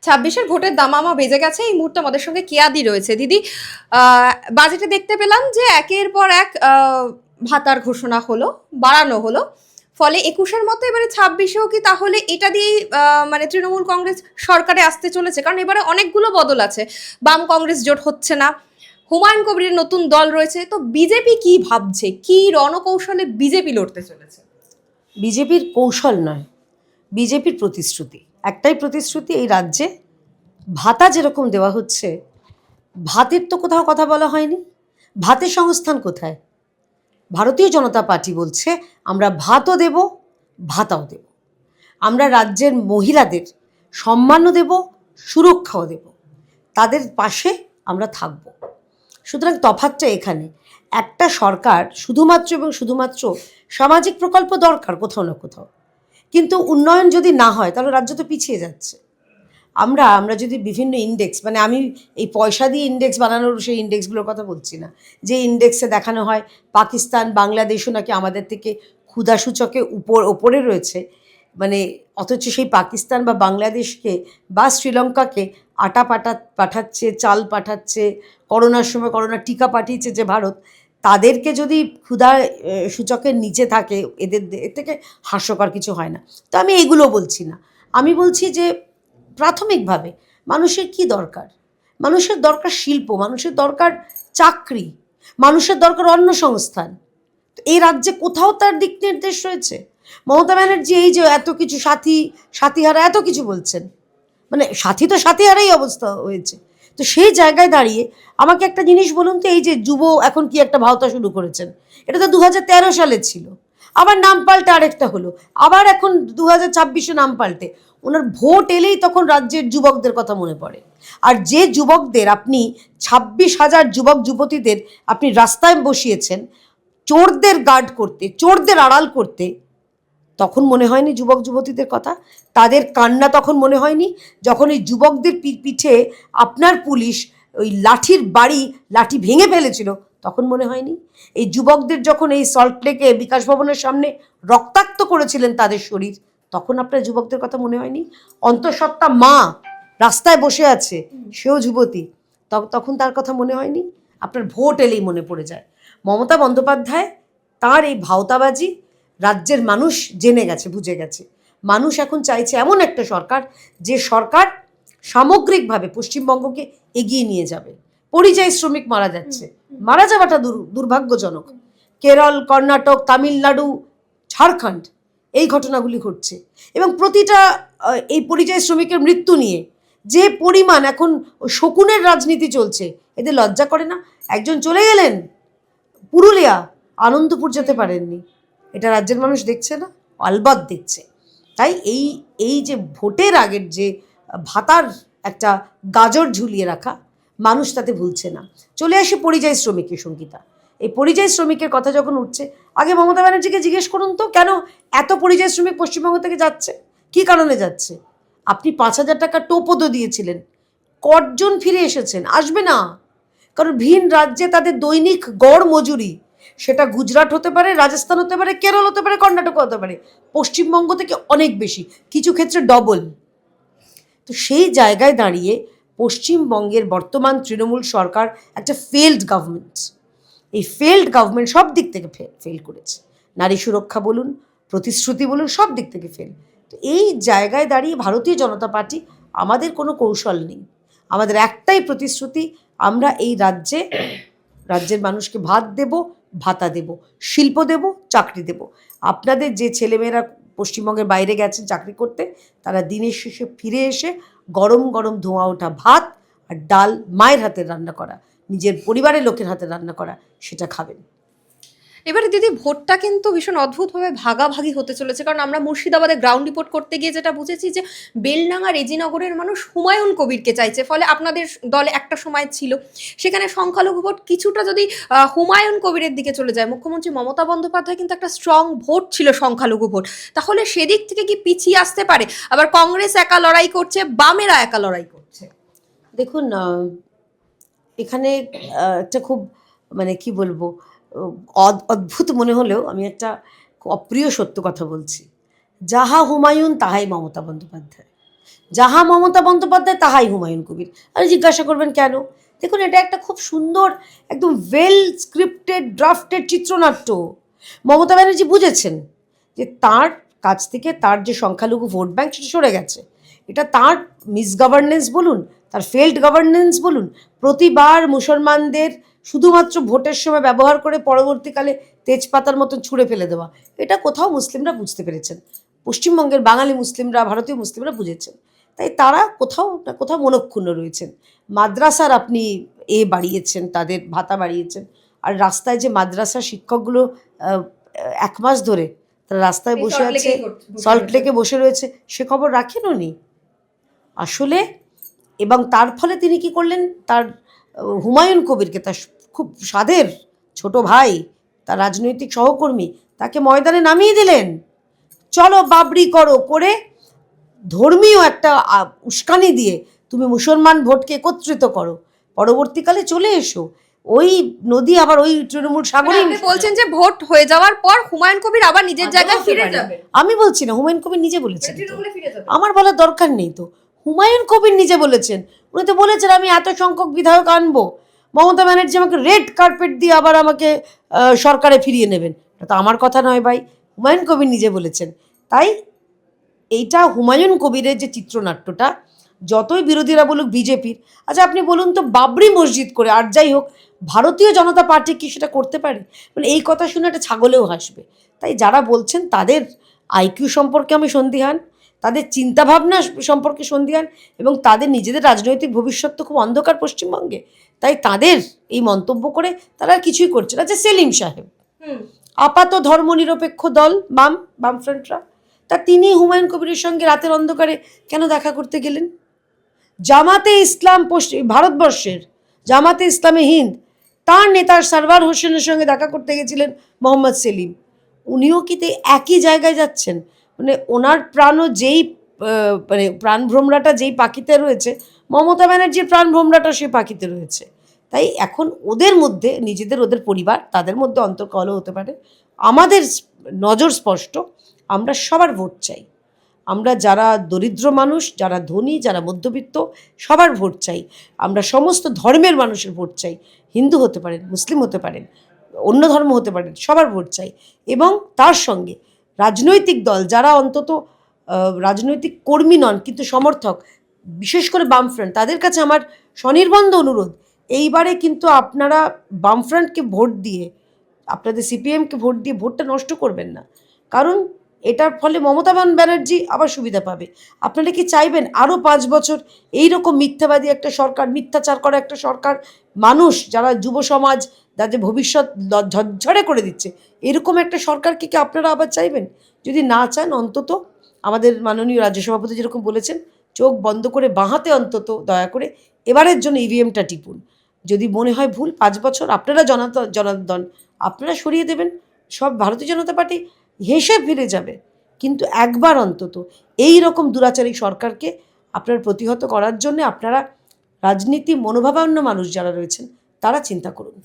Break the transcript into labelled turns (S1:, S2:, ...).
S1: 26-এর ভোটের দামামা বেজে গেছে। এই মুহূর্তে আমাদের সঙ্গে কিয়াদি রয়েছে। দিদি, বাজেটে দেখতে পেলাম যে একের পর এক ভাতার ঘোষণা হলো, বাড়ানো হলো। ফলে 21-এর মতো এবারে 26-এও কি তাহলে এটা দিয়েই মানে তৃণমূল কংগ্রেস সরকারে আসতে চলেছে? কারণ এবারে অনেকগুলো বদল আছে, বাম কংগ্রেস জোট হচ্ছে না, হুমায়ুন কবিরের নতুন দল রয়েছে। তো বিজেপি কি ভাবছে, কি রণকৌশলে বিজেপি লড়তে চলেছে?
S2: বিজেপির কৌশল নয়, বিজেপির প্রতিশ্রুতি। একটাই প্রতিশ্রুতি, এই রাজ্যে ভাতা যেরকম দেওয়া হচ্ছে, ভাতের তো কোথাও কথা বলা হয়নি। ভাতের সংস্থান কোথায়? ভারতীয় জনতা পার্টি বলছে আমরা ভাতও দেব, ভাতাও দেব। আমরা রাজ্যের মহিলাদের সম্মানও দেব, সুরক্ষাও দেব, তাদের পাশে আমরা থাকব। সুতরাং তফাৎটা এখানে। একটা সরকার শুধুমাত্র এবং শুধুমাত্র সামাজিক প্রকল্প দরকার কোথাও না কোথাও, কিন্তু উন্নয়ন যদি না হয় তাহলে রাজ্য তো পিছিয়ে যাচ্ছে। আমরা যদি বিভিন্ন ইন্ডেক্স, মানে আমি এই পয়সা দিয়ে ইন্ডেক্স বানানোর সেই ইন্ডেক্সগুলোর কথা বলছি না, যে ইন্ডেক্সে দেখানো হয় পাকিস্তান বাংলাদেশও নাকি আমাদের থেকে ক্ষুধাসূচকে ওপরে রয়েছে, মানে অথচ সেই পাকিস্তান বা বাংলাদেশকে বা শ্রীলঙ্কাকে আটা পাঠাচ্ছে, চাল পাঠাচ্ছে, করোনার সময় করোনার টিকা পাঠিয়েছে যে ভারত, তাদেরকে যদি ক্ষুধা সূচকের নিচে থাকে, এর থেকে হাস্যকর কিছু হয় না। তো আমি এইগুলো বলছি না, আমি বলছি যে প্রাথমিকভাবে মানুষের কি দরকার? মানুষের দরকার শিল্প, মানুষের দরকার চাকরি, মানুষের দরকার অন্নসংস্থান। এই রাজ্যে কোথাও তার দিক নির্দেশ রয়েছে? মমতা ব্যানার্জি এই যে এত কিছু সাথীহারা এত কিছু বলছেন, মানে সাথী তো সাথীহারাই অবস্থা হয়েছে। তো সেই জায়গায় দাঁড়িয়ে আমাকে একটা জিনিস বলুন তো, এই যে যুব এখন কি একটা ভাওতা শুরু করেছেন, এটা তো 2013 সালে ছিল, আবার নাম পাল্টে আরেকটা হলো, আবার এখন 2026-এ নাম পাল্টে। ওনার ভোট এলেই তখন রাজ্যের যুবকদের কথা মনে পড়ে। আর যে যুবকদের আপনি 26,000 যুবক যুবতীদের আপনি রাস্তায় বসিয়েছেন চোরদের গার্ড করতে, চোরদের আড়াল করতে, তখন মনে হয়নি যুবক যুবতীদের কথা? তাদের কান্না তখন মনে হয়নি যখন এই যুবকদের পিঠে আপনার পুলিশ ওই লাঠি ভেঙে ফেলেছিল? তখন মনে হয়নি? এই যুবকদের যখন এই সল্টলেকে বিকাশ ভবনের সামনে রক্তাক্ত করেছিলেন তাদের শরীর, তখন আপনার যুবকদের কথা মনে হয়নি? অন্তঃসত্ত্বা মা রাস্তায় বসে আছে, সেও যুবতী, তখন তার কথা মনে হয়নি? আপনার ভোট এলেই মনে পড়ে যায়। মমতা বন্দ্যোপাধ্যায় তার এই ভাওতাবাজি রাজ্যের মানুষ জেনে গেছে, বুঝে গেছে। মানুষ এখন চাইছে এমন একটা সরকার, যে সরকার সামগ্রিকভাবে পশ্চিমবঙ্গকে এগিয়ে নিয়ে যাবে। পরিযায়ী শ্রমিক মারা যাচ্ছে, মারা যাওয়াটা দুর্ভাগ্যজনক। কেরল, কর্ণাটক, তামিলনাড়ু, ঝাড়খণ্ড এই ঘটনাগুলি ঘটছে, এবং প্রতিটা এই পরিযায়ী শ্রমিকের মৃত্যু নিয়ে যে পরিমাণ এখন শকুনের রাজনীতি চলছে, এদের লজ্জা করে না? একজন চলে গেলেন পুরুলিয়া, আনন্দপুর যেতে পারেননি, এটা রাজ্যের মানুষ দেখছে না? আলবাত দেখছে। তাই এই যে ভোটের আগের যে ভাতার একটা গাজর ঝুলিয়ে রাখা, মানুষ তাতে ভুলছে না। চলে আসি পরিযায়ী শ্রমিকের, সঙ্গীতা, এই পরিযায়ী শ্রমিকের কথা যখন উঠছে, আগে মমতা ব্যানার্জিকে জিজ্ঞেস করুন তো, কেন এত পরিযায়ী শ্রমিক পশ্চিমবঙ্গ থেকে যাচ্ছে, কী কারণে যাচ্ছে? আপনি 5,000 টাকা টোপও দিয়েছিলেন, কজন ফিরে এসেছেন? আসবে না, কারণ ভিন রাজ্যে তাদের দৈনিক গড় মজুরি, সেটা গুজরাট হতে পারে, রাজস্থান হতে পারে, কেরল হতে পারে, কর্ণাটক হতে পারে, পশ্চিমবঙ্গ থেকে অনেক বেশি, কিছু ক্ষেত্রে ডবল। তো সেই জায়গায় দাঁড়িয়ে পশ্চিমবঙ্গের বর্তমান তৃণমূল সরকার একটা ফেলড গভর্নমেন্ট। এই ফেলড গভর্নমেন্ট সব দিক থেকে ফেল করেছে। নারী সুরক্ষা বলুন, প্রতিশ্রুতি বলুন, সব দিক থেকে ফেল। তো এই জায়গায় দাঁড়িয়ে ভারতীয় জনতা পার্টি, আমাদের কোনো কৌশল নেই, আমাদের একটাই প্রতিশ্রুতি, আমরা এই রাজ্যের মানুষকে ভাত দেব, ভাতা দেব, শিল্প দেব, চাকরি দেব। আপনাদের যে ছেলেমেয়েরা পশ্চিমবঙ্গের বাইরে গেছেন চাকরি করতে, তারা দিনের শেষে ফিরে এসে গরম গরম ধোঁয়া ওঠা ভাত আর ডাল, মায়ের হাতের রান্না করা, নিজের পরিবারের লোকের হাতে রান্না করা, সেটা খাবেন।
S1: এবারে দিদি, ভোটটা কিন্তু ভীষণ অদ্ভুতভাবে ভাগাভাগি হতে চলেছে। কারণ আমরা মুর্শিদাবাদে গ্রাউন্ড রিপোর্ট করতে গিয়ে যেটা বুঝেছি যে বেলডাঙ্গা রেজিনগরের মানুষ হুমায়ুন কবিরকে চাইছে। ফলে আপনাদের দলে একটা সময় ছিল, সেখানে সংখ্যালঘু ভোট কিছুটা যদি হুমায়ুন কবিরের দিকে চলে যায়, মুখ্যমন্ত্রী মমতা বন্দ্যোপাধ্যায় কিন্তু একটা স্ট্রং ভোট ছিল সংখ্যালঘু ভোট, তাহলে সেদিক থেকে কি পিছিয়ে আসতে পারে? আবার কংগ্রেস একা লড়াই করছে, বামেরা একা লড়াই করছে।
S2: দেখুন, এখানে একটা খুব, মানে কি বলবো, অদ্ভুত মনে হলেও আমি একটা অপ্রিয় সত্য কথা বলছি। যাহা হুমায়ুন তাহাই মমতা বন্দ্যোপাধ্যায়। যাহা মমতা বন্দ্যোপাধ্যায় তাহাই হুমায়ুন কবির। আর জিজ্ঞাসা করবেন কেন? দেখুন, এটা একটা খুব সুন্দর, একদম ওয়েল স্ক্রিপ্টেড ড্রাফটেড চিত্রনাট্য। মমতা ব্যানার্জি বুঝেছেন যে তার কাছ থেকে তার যে সংখ্যালঘু ভোট ব্যাংক সেটা সরে গেছে। এটা তার মিসগভর্নেন্স বলুন, তার ফেল্ড গভর্নেন্স বলুন, প্রতিবার মুসলমানদের শুধুমাত্র ভোটের সময় ব্যবহার করে পরবর্তীকালে তেজপাতার মতন ছুঁড়ে ফেলে দেওয়া, এটা কোথাও মুসলিমরা বুঝতে পেরেছেন। পশ্চিমবঙ্গের বাঙালি মুসলিমরা, ভারতীয় মুসলিমরা বুঝেছেন। তাই তারা কোথাও না কোথাও মনক্ষুণ্ণ রয়েছেন। মাদ্রাসার আপনি বাড়িয়েছেন, তাদের ভাতা বাড়িয়েছেন, আর রাস্তায় যে মাদ্রাসার শিক্ষকগুলো 1 মাস ধরে তারা রাস্তায় বসে আছে, সল্টলেকে বসে রয়েছে, সে খবর রাখেন উনি আসলে। এবং তার ফলে তিনি কি করলেন, তার হুমায়ুন কবিরকে, তার খুব সাধের ছোট ভাই, তার রাজনৈতিক সহকর্মী, তাকে ময়দানে নামিয়ে দিলেন। চলো বাবরি করো করে ধর্মীয় একটা উস্কানি দিয়ে তুমি মুসলমান ভোটকে একত্রিত করো, পরবর্তীকালে চলে এসো ওই নদী আবার ওই তৃণমূল সাগরে।
S1: আপনি বলছেন যে ভোট হয়ে যাওয়ার পর হুমায়ুন কবির আবার নিজের জায়গায় ফিরে যাবে?
S2: আমি বলছি না, হুমায়ুন কবির নিজে বলেছেন। আমার বলার দরকার নেই তো, হুমায়ুন কবির নিজে বলেছেন। উনি তো বলেছেন আমি এত সংখ্যক বিধায়ক আনবো, মমতা ব্যানার্জি আমাকে রেড কার্পেট দিয়ে আবার আমাকে সরকারে ফিরিয়ে নেবেন। এটা তো আমার কথা নয় ভাই, হুমায়ুন কবির নিজে বলেছেন। তাই এইটা হুমায়ুন কবিরের যে চিত্রনাট্যটা, যতই বিরোধীরা বলুক বিজেপির, আচ্ছা আপনি বলুন তো, বাবরি মসজিদ করে, আর যাই হোক, ভারতীয় জনতা পার্টি কি সেটা করতে পারে? মানে এই কথা শুনে একটা ছাগলেও হাসবে। তাই যারা বলছেন তাদের আইকিউ সম্পর্কে আমি সন্দিহান, তাদের চিন্তাভাবনা সম্পর্কে সন্দিহান, এবং তাদের নিজেদের রাজনৈতিক ভবিষ্যৎ তো খুব অন্ধকার পশ্চিমবঙ্গে। তাই তাদের এই মন্তব্য করে তারা আর কিছুই করছে না। যে সেলিম সাহেব, আপাত ধর্মনিরপেক্ষ দল বামফ্রন্টরা, তা তিনি হুমায়ুন কবিরের সঙ্গে রাতের অন্ধকারে কেন দেখা করতে গেলেন? জামাতে ইসলাম ভারতবর্ষের জামাতে ইসলামে হিন্দ, তার নেতার সারওয়ার হোসেনের সঙ্গে দেখা করতে গেছিলেন মোহাম্মদ সেলিম। উনিও কি একই জায়গায় যাচ্ছেন? মানে ওনার প্রাণও যেই মানে প্রাণভ্রমরাটা যেই পাখিতে রয়েছে, মমতা ব্যানার্জির প্রাণভ্রমরাটা সেই পাখিতে রয়েছে। তাই এখন ওদের মধ্যে নিজেদের, ওদের পরিবার, তাদের মধ্যে অন্তর্কলহ হতে পারে। আমাদের নজর স্পষ্ট, আমরা সবার ভোট চাই। আমরা যারা দরিদ্র মানুষ, যারা ধনী, যারা মধ্যবিত্ত, সবার ভোট চাই। আমরা সমস্ত ধর্মের মানুষের ভোট চাই। হিন্দু হতে পারেন, মুসলিম হতে পারেন, অন্য ধর্ম হতে পারেন, সবার ভোট চাই। এবং তার সঙ্গে রাজনৈতিক দল যারা অন্তত রাজনৈতিক কর্মী নন কিন্তু সমর্থক, বিশেষ করে বামফ্রন্ট, তাদের কাছে আমার স্বনির্বন্ধ অনুরোধ, এইবারে কিন্তু আপনারা বামফ্রন্টকে ভোট দিয়ে, আপনাদের সিপিএমকে ভোট দিয়ে ভোটটা নষ্ট করবেন না। কারণ এটার ফলে মমতা ব্যানার্জি আবার সুবিধা পাবে। আপনারা কি চাইবেন আরও 5 বছর এইরকম মিথ্যাবাদী একটা সরকার, মিথ্যাচার করা একটা সরকার, মানুষ যারা যুব সমাজ, যাদের ভবিষ্যৎ ঝরঝরে করে দিচ্ছে, এরকম একটা সরকারকে কি আপনারা আবার চাইবেন? যদি না চান, অন্তত আমাদের মাননীয় রাজ্য সভাপতি যেরকম বলেছেন, চোখ বন্ধ করে বাঁহাতে অন্তত দয়া করে এবারের জন্য ইভিএমটা টিপুন। যদি মনে হয় ভুল, 5 বছর আপনারা জনার্দন আপনারা সরিয়ে দেবেন, সব ভারতীয় জনতা পার্টি হেসে ফিরে যাবে। কিন্তু একবার অন্তত এই রকম দুরাচারী সরকারকে আপনার প্রতিহত করার জন্য আপনারা রাজনীতি মনোভাবাপন্ন মানুষ যারা রয়েছেন তারা চিন্তা করুন।